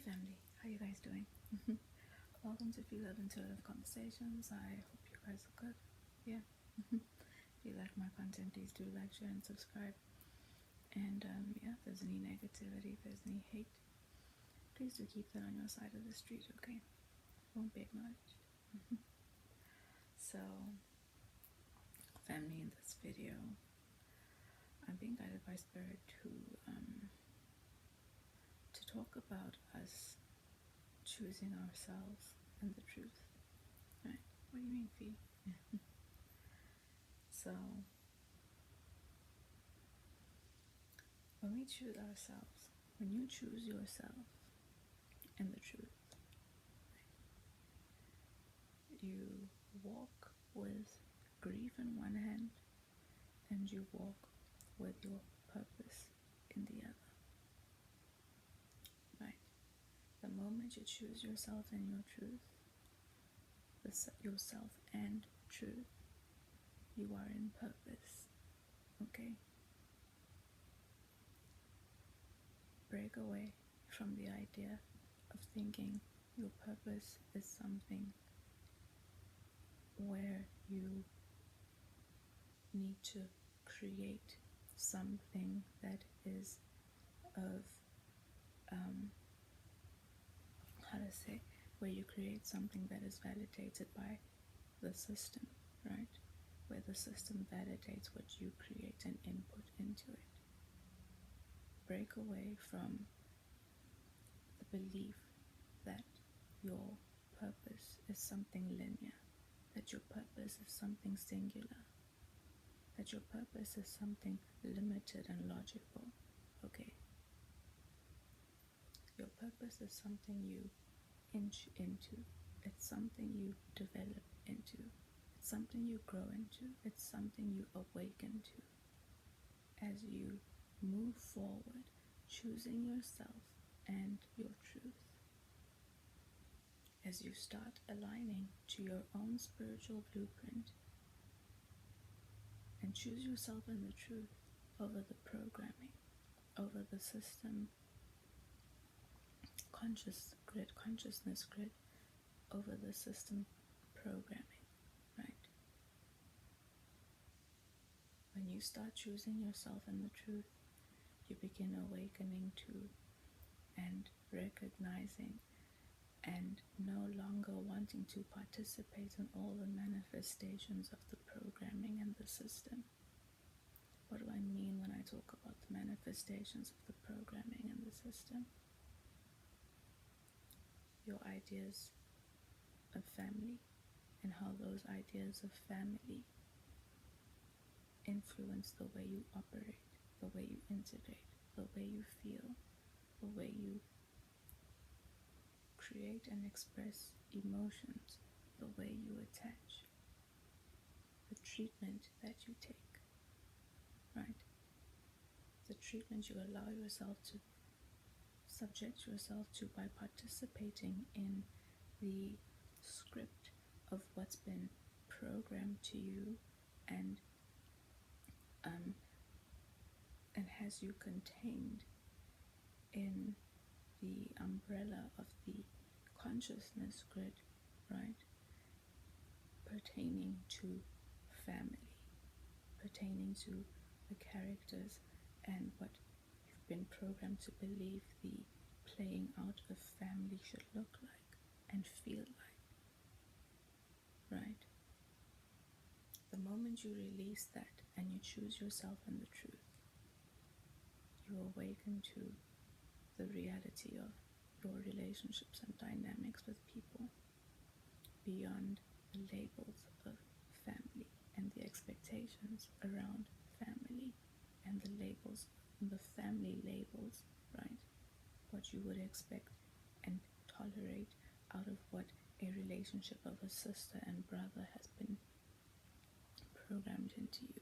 family, how you guys doing? Welcome to Phie.Love Intuitive Conversations. I hope you guys are good. Yeah. If you like my content, please do like, share, and subscribe. And yeah, if there's any negativity, if there's any hate, please do keep that on your side of the street, okay? Won't be acknowledged. So, family, in this video, I'm being guided by Spirit to talk about us choosing ourselves and the truth, right? What do you mean, Phie? So, when we choose ourselves, when you choose yourself and the truth, you walk with grief in one hand and you walk with your purpose in the other, right? The moment you choose yourself and your truth, yourself and truth, you are in purpose, okay? Break away from the idea of thinking your purpose is something where you need to create something that is of, where you create something that is validated by the system, right? Where the system validates what you create and input into it. Break away from the belief that your purpose is something linear, that your purpose is something singular, that your purpose is something limited and logical, okay? Your purpose is something you inch into. It's something you develop into. It's something you grow into. It's something you awaken to as you move forward, choosing yourself and your truth. As you start aligning to your own spiritual blueprint and choose yourself and the truth over the programming, over the system consciousness grid, over the system programming, right? When you start choosing yourself and the truth, you begin awakening to and recognizing and no longer wanting to participate in all the manifestations of the programming and the system. What do I mean when I talk about the manifestations of the programming and the system? Your ideas of family and how those ideas of family influence the way you operate, the way you integrate, the way you feel, the way you create and express emotions, the way you attach, the treatment that you take, right? The treatment you allow yourself to subject yourself to by participating in the script of what's been programmed to you and has you contained in the umbrella of the consciousness grid, right? Pertaining to family, pertaining to the characters and what you've been programmed to believe the playing out of family should look like and feel like, right? The moment you release that and you choose yourself and the truth, you awaken to the reality of your relationships and dynamics with people beyond the labels of family and the expectations around family and the labels, the family labels, right? What you would expect and tolerate out of what a relationship of a sister and brother has been programmed into you.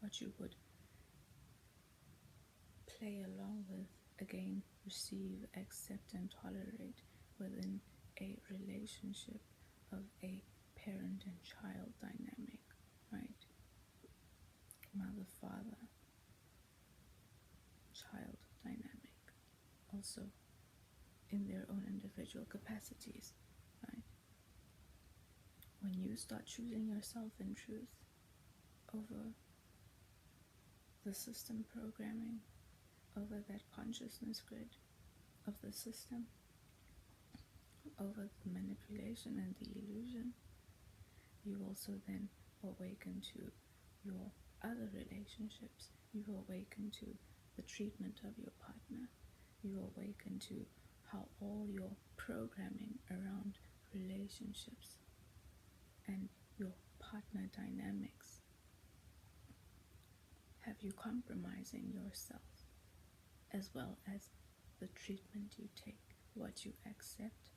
What you would play along with, again, receive, accept, and tolerate within a relationship of a parent and child dynamic, right? Mother, father, child dynamic. Also, in their own individual capacities, right? When you start choosing yourself in truth over the system programming, over that consciousness grid of the system, over the manipulation and the illusion, you also then awaken to your other relationships. You awaken to the treatment of your partner. You awaken to how all your programming around relationships and your partner dynamics have you compromising yourself, as well as the treatment you take, what you accept,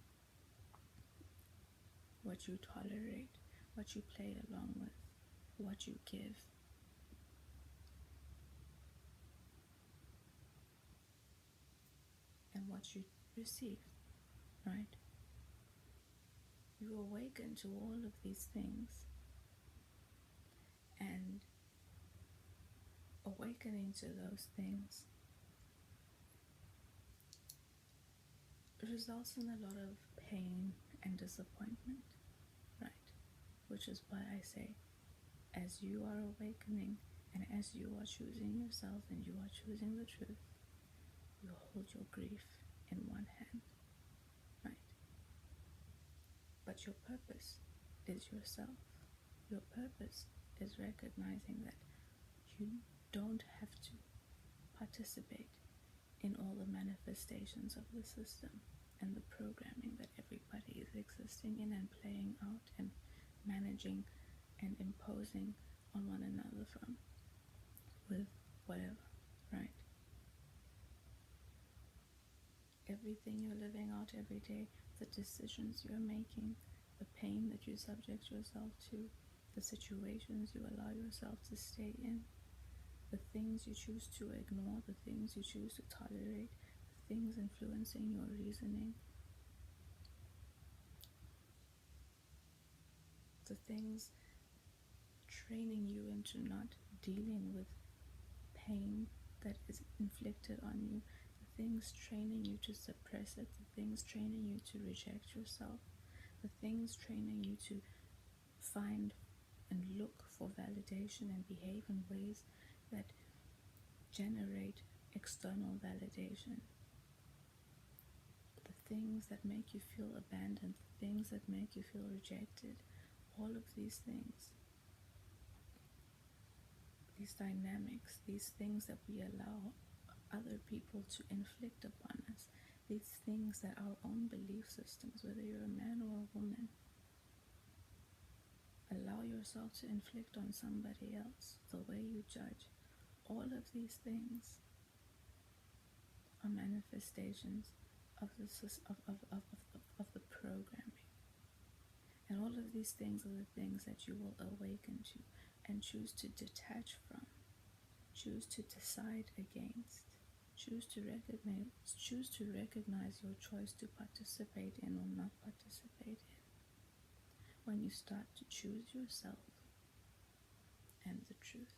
what you tolerate, what you play along with, what you give. And what you receive, right? You awaken to all of these things, and awakening to those things results in a lot of pain and disappointment, right? Which is why I say, as you are awakening and as you are choosing yourself and you are choosing the truth, you hold your grief in one hand, right? But your purpose is yourself. Your purpose is recognizing that you don't have to participate in all the manifestations of the system and the programming that everybody is existing in and playing out and managing and imposing on one another from, with whatever, right? Everything you're living out every day, the decisions you're making, the pain that you subject yourself to, the situations you allow yourself to stay in, the things you choose to ignore, the things you choose to tolerate, the things influencing your reasoning, the things training you into not dealing with pain that is inflicted on you, the things training you to suppress it, the things training you to reject yourself, the things training you to find and look for validation and behave in ways that generate external validation, the things that make you feel abandoned, the things that make you feel rejected, all of these things, these dynamics, these things that we allow other people to inflict upon us, these things that our own belief systems, whether you're a man or a woman, allow yourself to inflict on somebody else, the way you judge, all of these things are manifestations of the programming. And all of these things are the things that you will awaken to and choose to detach from, choose to decide against, choose to recognize your choice to participate in or not participate in. When you start to choose yourself and the truth.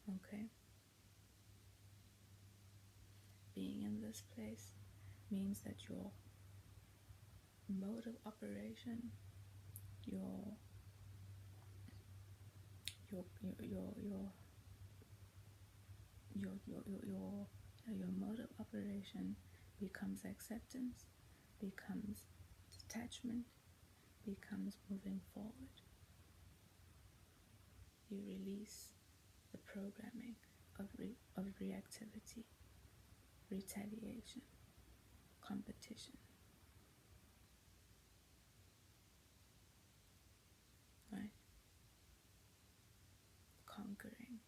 Okay? Being in this place means that your mode of operation, your mode of operation becomes acceptance, becomes detachment, becomes moving forward. You release the programming of reactivity, retaliation, competition, right? Conquering.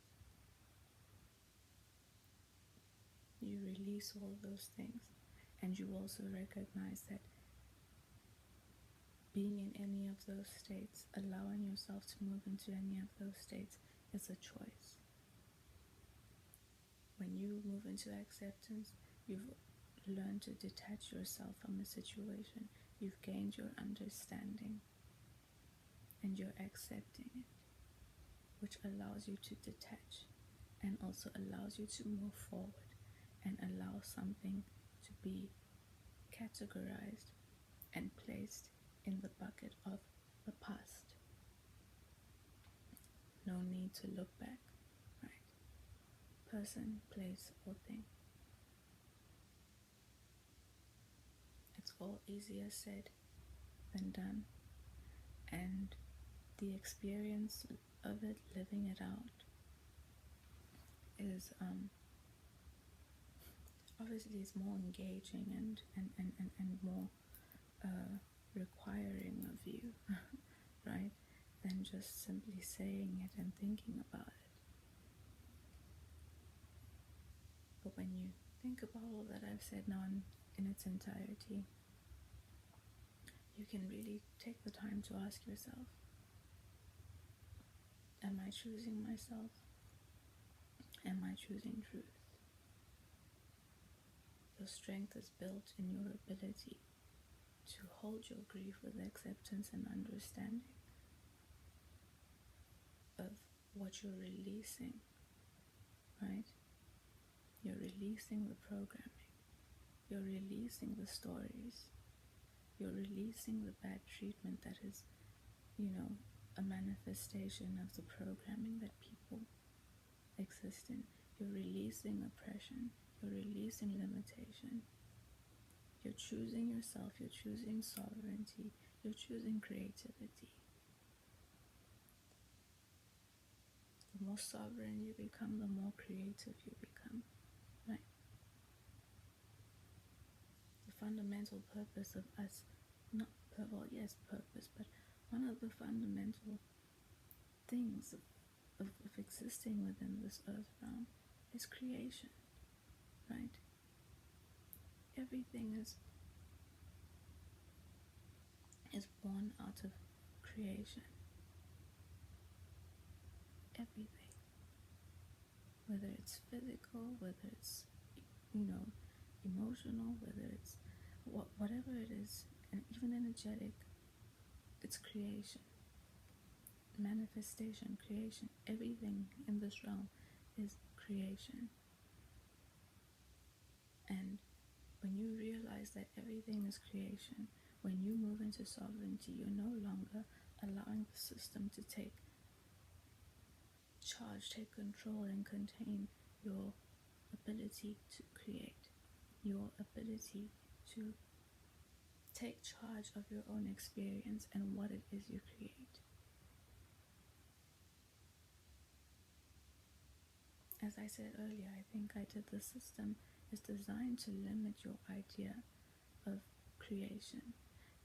You release all those things, and you also recognize that being in any of those states, allowing yourself to move into any of those states, is a choice. When you move into acceptance, you've learned to detach yourself from a situation. You've gained your understanding, and you're accepting it, which allows you to detach and also allows you to move forward and allow something to be categorized and placed in the bucket of the past. No need to look back, right? Person, place, or thing. It's all easier said than done, and the experience of it, living it out, is obviously it's more engaging and more requiring of you, right, than just simply saying it and thinking about it. But when you think about all that I've said now in its entirety, you can really take the time to ask yourself, am I choosing myself? Am I choosing truth? Your strength is built in your ability to hold your grief with acceptance and understanding of what you're releasing, right? You're releasing the programming. You're releasing the stories. You're releasing the bad treatment that is, a manifestation of the programming that people exist in. You're releasing oppression. You're releasing limitation. You're choosing yourself. You're choosing sovereignty. You're choosing creativity. The more sovereign you become, the more creative you become, right? The fundamental purpose of us, purpose, but one of the fundamental things of existing within this earth realm is creation, right? Everything is born out of creation. Everything. Whether it's physical, whether it's, emotional, whether it's whatever it is, and even energetic, it's creation. Manifestation, creation. Everything in this realm is creation. And when you realize that everything is creation, when you move into sovereignty, you're no longer allowing the system to take charge, take control, and contain your ability to create, your ability to take charge of your own experience and what it is you create. As I said earlier, I think I did, the system is designed to limit your idea of creation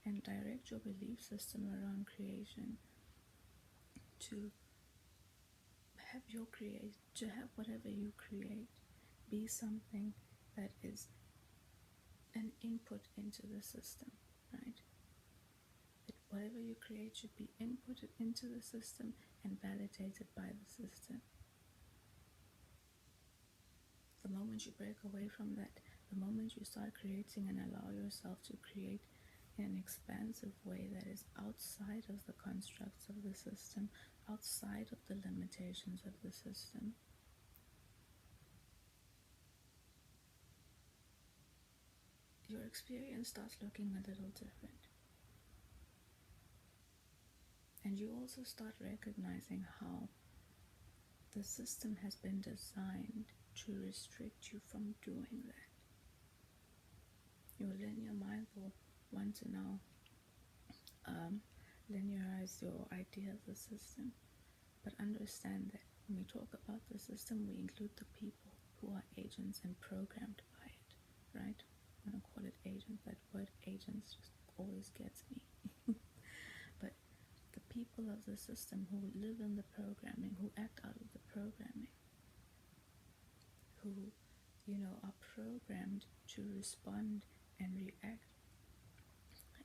and direct your belief system around creation to have whatever you create be something that is an input into the system, right? That whatever you create should be inputted into the system and validated by the system. The moment you break away from that, the moment you start creating and allow yourself to create in an expansive way that is outside of the constructs of the system, outside of the limitations of the system, your experience starts looking a little different. And you also start recognizing how the system has been designed to restrict you from doing that. Your linear mind will want to now linearize your idea of the system, but understand that when we talk about the system, we include the people who are agents and programmed by it, right? I'm going to call it agents. That word agents just always gets me. But the people of the system who live in the programming, who act out of the programming, who, are programmed to respond and react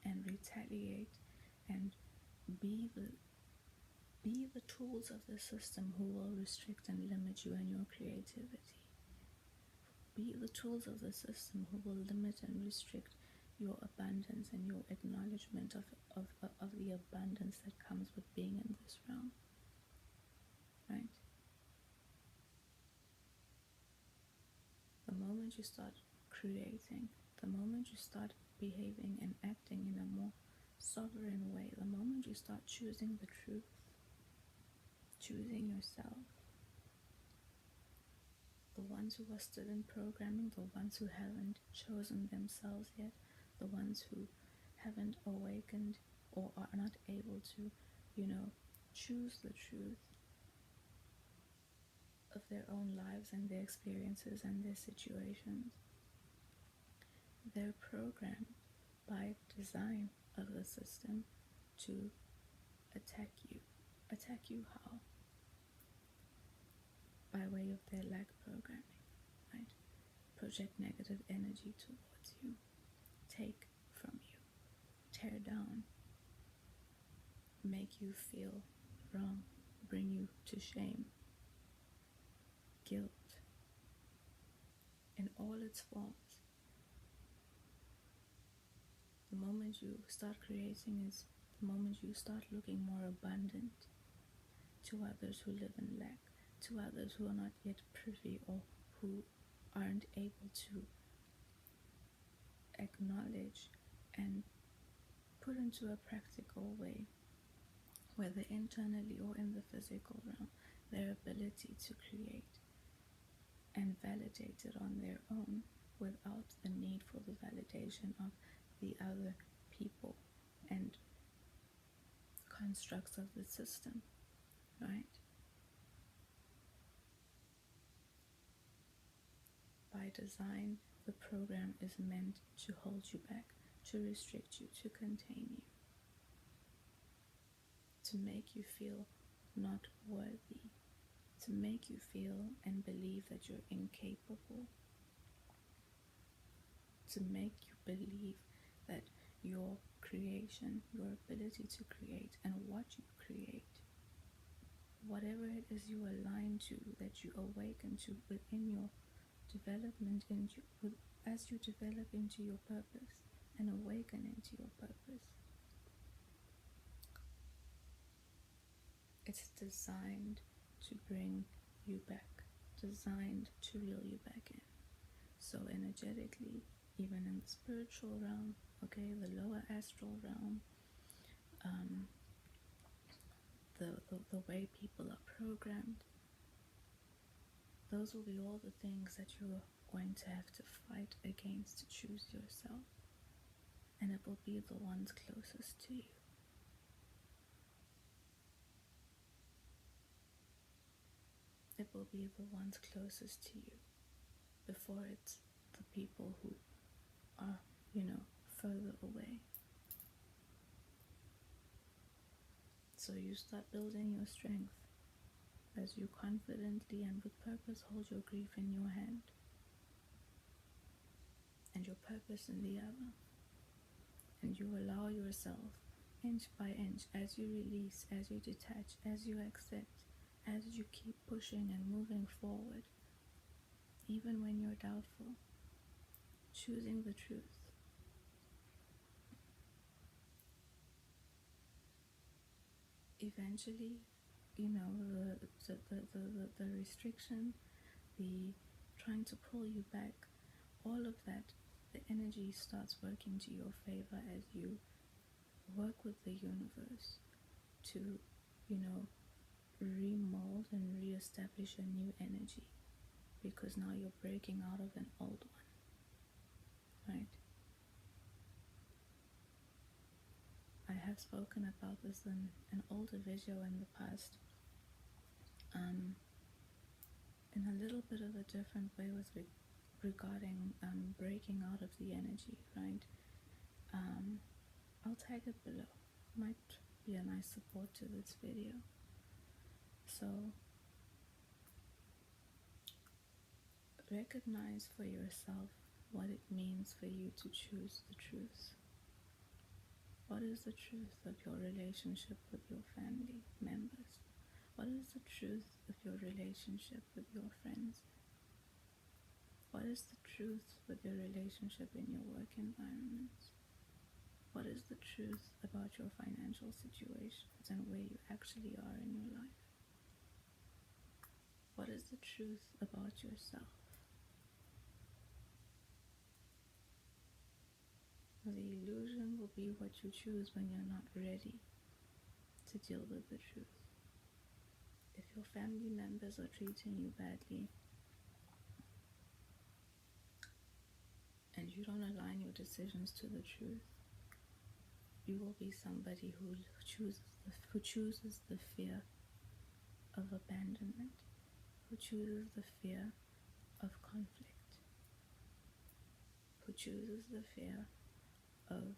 and retaliate and be the tools of the system who will restrict and limit you and your creativity. Be the tools of the system who will limit and restrict your abundance and your acknowledgement of the abundance that comes with being in this realm, right? The moment moment you start creating, the moment you start behaving and acting in a more sovereign way, the moment you start choosing the truth, choosing yourself, the ones who are still in programming, the ones who haven't chosen themselves yet, the ones who haven't awakened or are not able to, choose the truth of their own lives and their experiences and their situations. They're programmed by design of the system to attack you. Attack you how? By way of their lack programming, right? Project negative energy towards you, take from you, tear down, make you feel wrong, bring you to shame, guilt, in all its forms. The moment you start creating is the moment you start looking more abundant to others who live in lack, to others who are not yet privy or who aren't able to acknowledge and put into a practical way, whether internally or in the physical realm, their ability to create and validate it on their own without the need for the validation of the other people and constructs of the system, right? By design, the program is meant to hold you back, to restrict you, to contain you, to make you feel not worthy, to make you feel and believe that you're incapable, to make you believe that your creation, your ability to create and what you create, whatever it is you align to, that you awaken to within your development, as you develop into your purpose and awaken into your purpose, it's designed to bring you back, designed to reel you back in. So energetically, even in the spiritual realm, okay, the lower astral realm, the way people are programmed, those will be all the things that you are going to have to fight against to choose yourself. And it will be the ones closest to you. It will be the ones closest to you before it's the people who are, further away. So you start building your strength as you confidently and with purpose hold your grief in your hand and your purpose in the other. And you allow yourself, inch by inch, as you release, as you detach, as you accept, as you keep pushing and moving forward, even when you're doubtful, choosing the truth. Eventually, the restriction, the trying to pull you back, all of that, the energy starts working to your favor as you work with the universe to, remold and reestablish a new energy, because now you're breaking out of an old one, right? I have spoken about this in an older video in the past, in a little bit of a different way regarding breaking out of the energy, right? I'll tag it below. Might be a nice support to this video. So recognize for yourself what it means for you to choose the truth. What is the truth of your relationship with your family members? What is the truth of your relationship with your friends? What is the truth with your relationship in your work environment? What is the truth about your financial situations and where you actually are in your life? What is the truth about yourself? what you choose when you're not ready to deal with the truth. If your family members are treating you badly and you don't align your decisions to the truth, you will be somebody who chooses the fear of abandonment, who chooses the fear of conflict, who chooses the fear of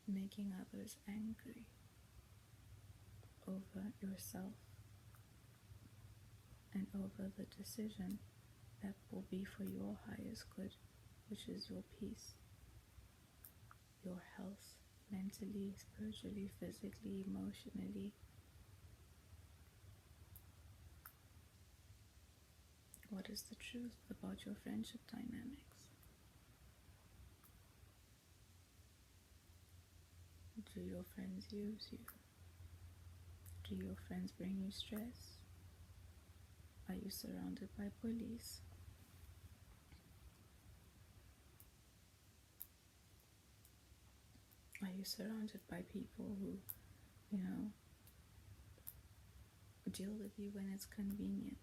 making others angry over yourself and over the decision that will be for your highest good, which is your peace, your health, mentally, spiritually, physically, emotionally. What is the truth about your friendship dynamics? Do your friends use you? Do your friends bring you stress? Are you surrounded by bullies? Are you surrounded by people who, deal with you when it's convenient?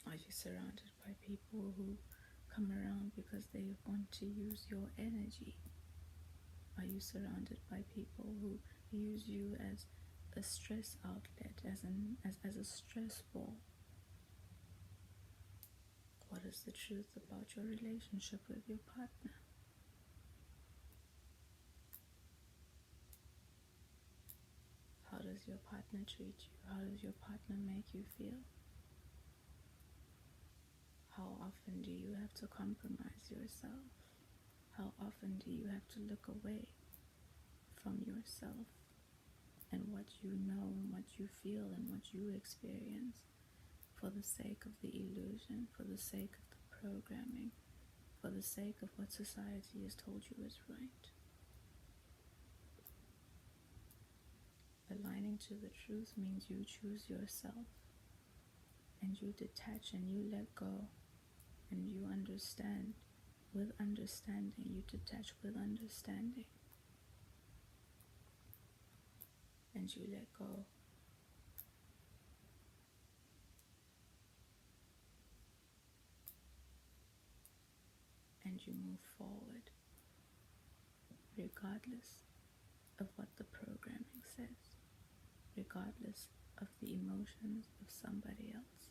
Are you surrounded by people who come around because they want to use your energy? Are you surrounded by people who use you as a stress outlet, as a stress ball? What is the truth about your relationship with your partner? How does your partner treat you? How does your partner make you feel? How often do you have to compromise yourself? How often do you have to look away from yourself and what you know and what you feel and what you experience for the sake of the illusion, for the sake of the programming, for the sake of what society has told you is right? Aligning to the truth means you choose yourself and you detach and you let go and you understand with understanding. You detach with understanding and you let go. And you move forward regardless of what the programming says, regardless of the emotions of somebody else,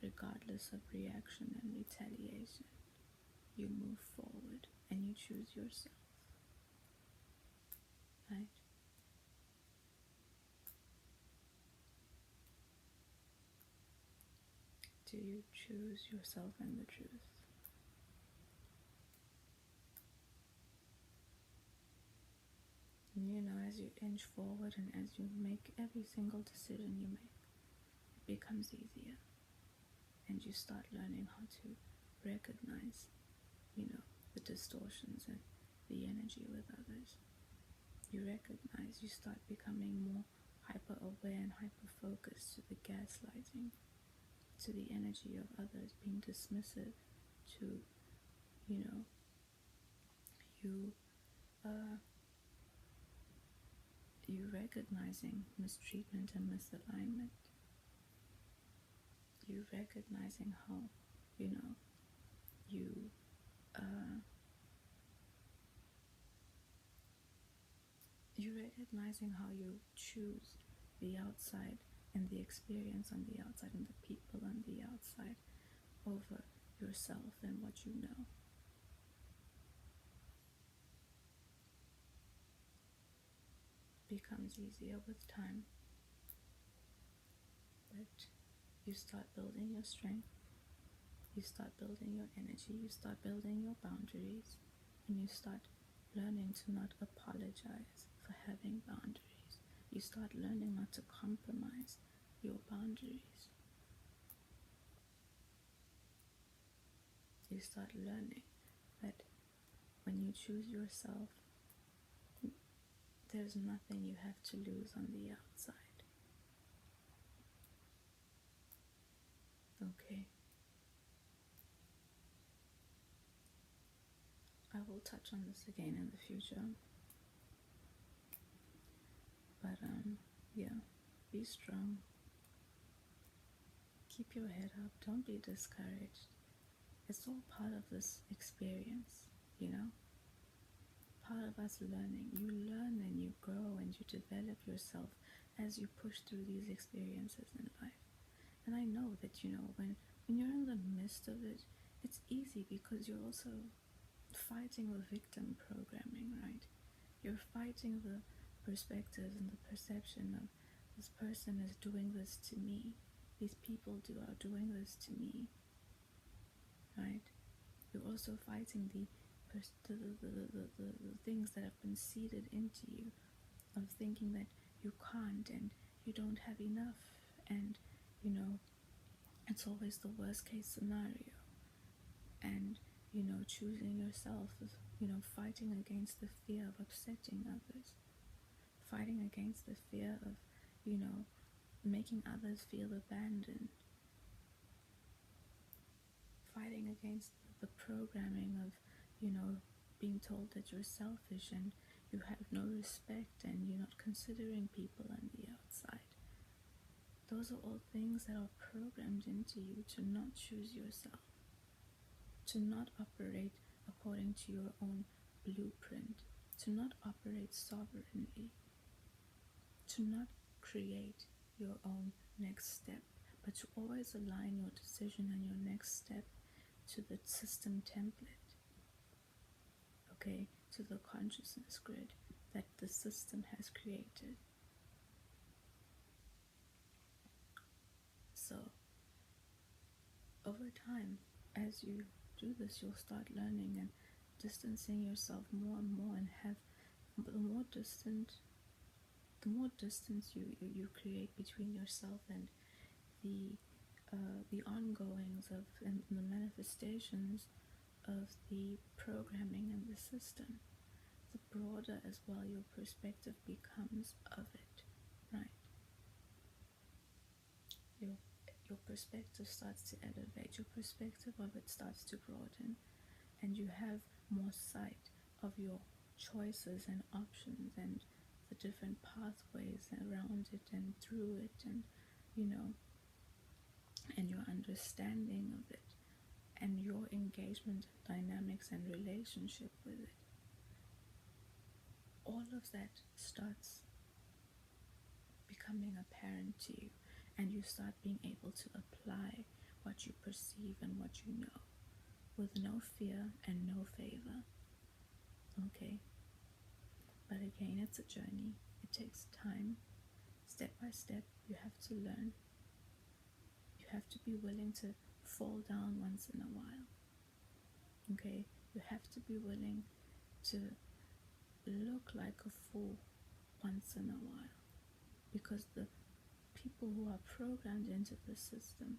regardless of reaction and retaliation. You move forward and you choose yourself, right? Do you choose yourself and the truth? And as you inch forward and as you make every single decision you make, it becomes easier. And you start learning how to recognize, the distortions and the energy with others. You recognize, you start becoming more hyper-aware and hyper-focused to the gaslighting, to the energy of others being dismissive, to, you recognizing mistreatment and misalignment. You recognizing how, you recognizing how you choose the outside and the experience on the outside and the people on the outside over yourself and what you know. Becomes easier with time, but you start building your strength, you start building your energy, you start building your boundaries, and you start learning to not apologize for having boundaries. You start learning not to compromise your boundaries. You start learning that when you choose yourself, there's nothing you have to lose on the outside. Okay. I touch on this again in the future. But yeah, be strong. Keep your head up. Don't be discouraged. It's all part of this experience, you know? Part of us learning. You learn and you grow and you develop yourself as you push through these experiences in life. And I know that, you know, when you're in the midst of it, it's easy because you're also fighting the victim programming, right? You're fighting the perspectives and the perception of this person is doing this to me. These people are doing this to me, right? You're also fighting the things that have been seeded into you of thinking that you can't and you don't have enough, and you know, it's always the worst case scenario, and you know, choosing yourself is, you know, fighting against the fear of upsetting others, fighting against the fear of, you know, making others feel abandoned, fighting against the programming of, you know, being told that you're selfish and you have no respect and you're not considering people on the outside. Those are all things that are programmed into you to not choose yourself, to not operate according to your own blueprint, to not operate sovereignly, to not create your own next step, but to always align your decision and your next step to the system template, okay, to the consciousness grid that the system has created. So over time, as you do this, you'll start learning and distancing yourself more and more, and have the more distance you create between yourself and the ongoings of and the manifestations of the programming and the system, the broader as well your perspective becomes of it, right? Your perspective starts to elevate, your perspective of it starts to broaden, and you have more sight of your choices and options and the different pathways around it and through it, and you know, and your understanding of it and your engagement dynamics and relationship with it. All of that starts becoming apparent to you, and you start being able to apply what you perceive and what you know with no fear and no favor. Okay? But again, it's a journey. It takes time. Step by step, you have to learn. You have to be willing to fall down once in a while. Okay? You have to be willing to look like a fool once in a while, because the people who are programmed into the system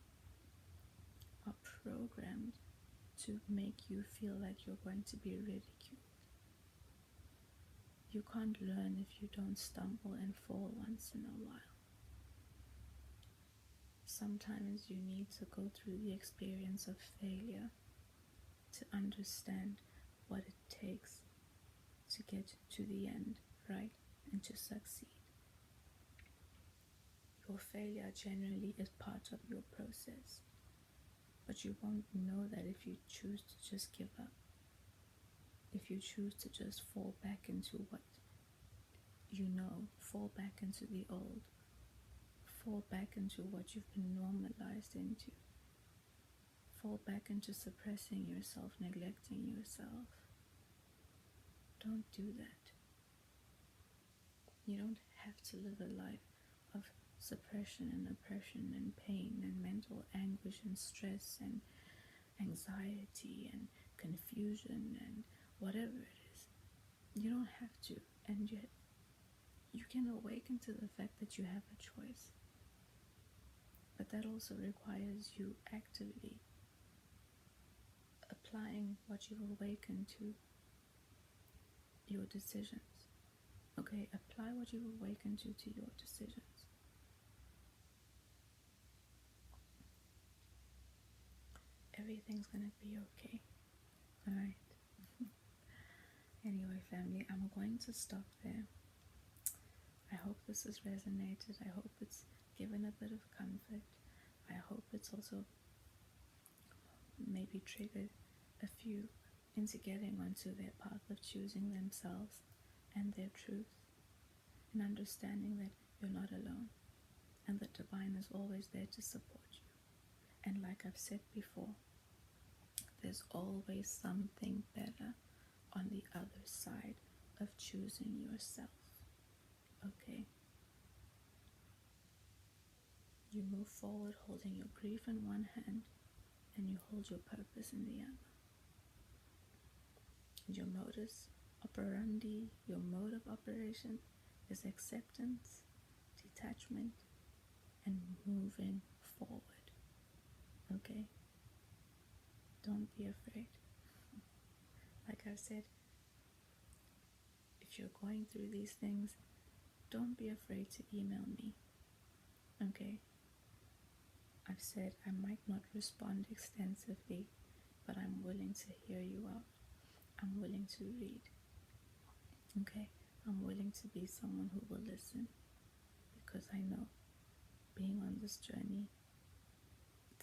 are programmed to make you feel like you're going to be ridiculed. You can't learn if you don't stumble and fall once in a while. Sometimes you need to go through the experience of failure to understand what it takes to get to the end, right? And to succeed. Your failure generally is part of your process, but you won't know that if you choose to just give up, if you choose to just fall back into what you know, fall back into the old, fall back into what you've been normalized into, fall back into suppressing yourself, neglecting yourself. Don't do that. You don't have to live a life of suppression and oppression and pain and mental anguish and stress and anxiety and confusion and whatever it is. You don't have to, and yet you can awaken to the fact that you have a choice. But that also requires you actively applying what you've awakened to your decisions. Okay, apply what you've awakened to your decisions. Everything's gonna be okay. Alright. Anyway, family, I'm going to stop there. I hope this has resonated. I hope it's given a bit of comfort. I hope it's also maybe triggered a few into getting onto their path of choosing themselves and their truth, and understanding that you're not alone and that divine is always there to support you. And like I've said before, there's always something better on the other side of choosing yourself. Okay? You move forward holding your grief in one hand and you hold your purpose in the other. Your modus operandi, your mode of operation is acceptance, detachment, and moving forward. Okay? Don't be afraid. Like I said, if you're going through these things, don't be afraid to email me. Okay? I've said I might not respond extensively, but I'm willing to hear you out. I'm willing to read. Okay? I'm willing to be someone who will listen, because I know being on this journey,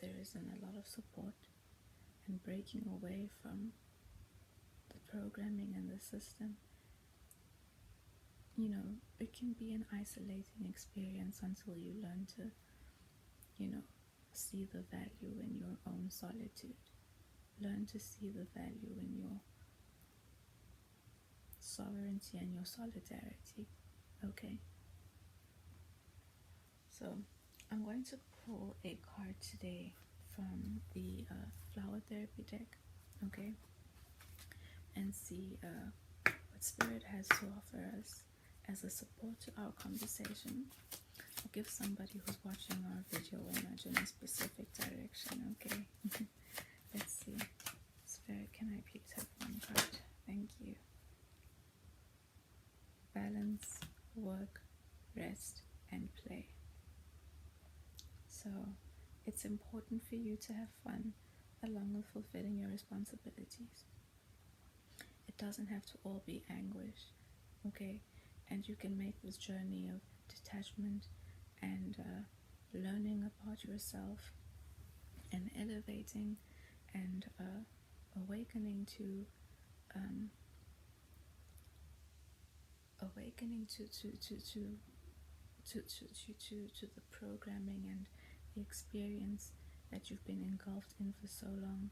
there isn't a lot of support, and breaking away from the programming and the system, it can be an isolating experience until you learn to, see the value in your own solitude. Learn to see the value in your sovereignty and your solidarity. Okay? So, I'm going to pull a card today from the flower therapy deck. Okay? And see what Spirit has to offer us as a support to our conversation. I'll give somebody who's watching our video a nudge in a specific direction, okay? Let's see. Spirit, can I please have one card? Thank you. Balance, work, rest, and play. So, it's important for you to have fun along with fulfilling your responsibilities. It doesn't have to all be anguish, okay? And you can make this journey of detachment and learning about yourself and elevating and awakening to the programming and the experience that you've been engulfed in for so long.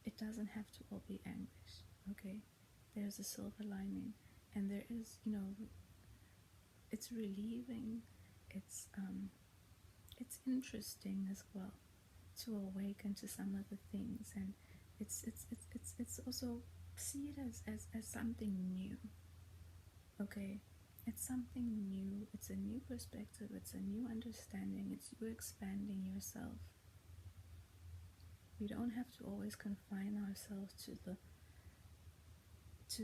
It doesn't have to all be anguish, okay? There's a silver lining, and there is, it's relieving. It's interesting as well to awaken to some of the things, and it's also, see it as something new. Okay, it's something new. It's a new perspective. It's a new understanding. It's you expanding yourself. We don't have to always confine ourselves to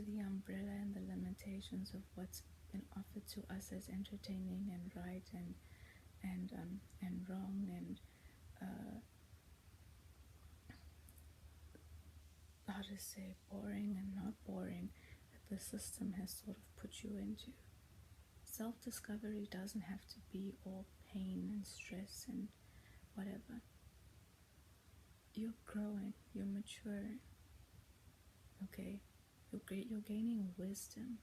the umbrella and the limitations of what's been offered to us as entertaining and right and wrong and how to say, boring and not boring, that the system has sort of put you into. Self-discovery doesn't have to be all pain and stress and whatever. You're growing, you're maturing, okay? You're gaining wisdom.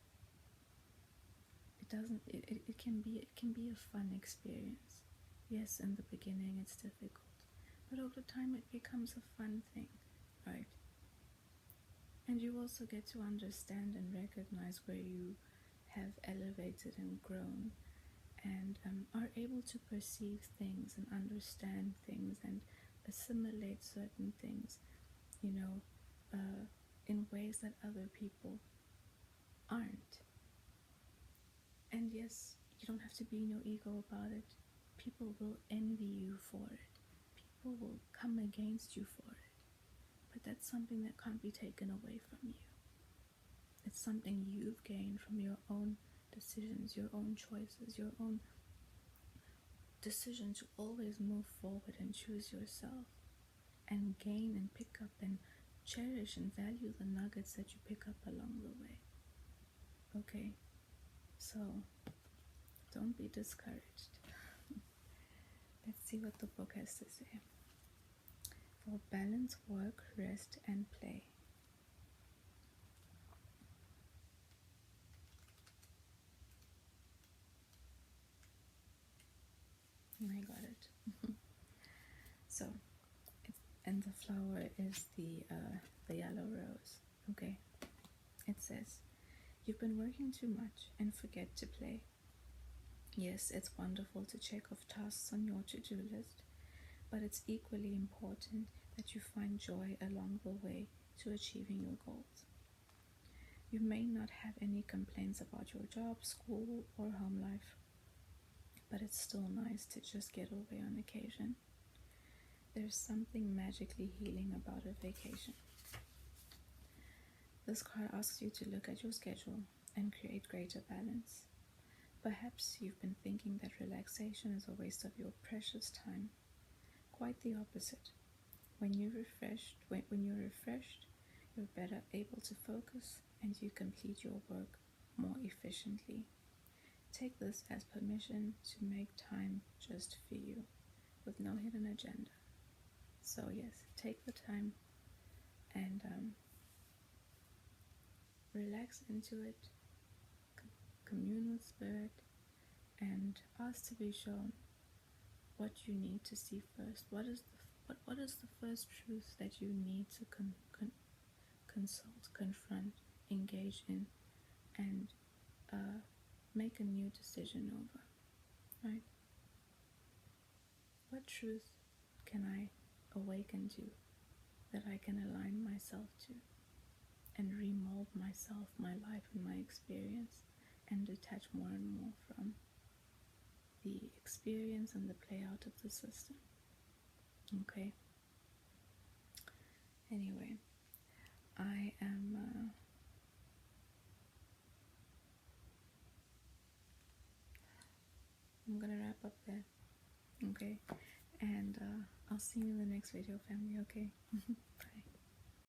It can be a fun experience. Yes, in the beginning it's difficult, but over time it becomes a fun thing, right? And you also get to understand and recognize where you have elevated and grown, and are able to perceive things and understand things and assimilate certain things, in ways that other people aren't. And yes, you don't have to be in your ego about it. People will envy you for it. People will come against you for it. But that's something that can't be taken away from you. It's something you've gained from your own decisions, your own choices, your own decision to always move forward and choose yourself and gain and pick up and cherish and value the nuggets that you pick up along the way. Okay, so don't be discouraged. Let's see what the book has to say. For balance, work, rest, and play. I got it. So, and the flower is the yellow rose. Okay, it says, you've been working too much and forget to play. Yes, it's wonderful to check off tasks on your to-do list, but it's equally important that you find joy along the way to achieving your goals. You may not have any complaints about your job, school, or home life, but it's still nice to just get away on occasion. There's something magically healing about a vacation. This card asks you to look at your schedule and create greater balance. Perhaps you've been thinking that relaxation is a waste of your precious time. Quite the opposite. When you're refreshed, you're better able to focus and you complete your work more efficiently. Take this as permission to make time just for you, with no hidden agenda. So yes, take the time and relax into it, commune with spirit, and ask to be shown what you need to see first. What is the first truth that you need to consult, confront, engage in, and make a new decision over, right? What truth can I awaken to that I can align myself to and remold myself, my life, and my experience, and detach more and more from the experience and the play out of the system? Okay. Anyway, I am I'm gonna wrap up there. Okay, and I'll see you in the next video, family. Okay. Bye.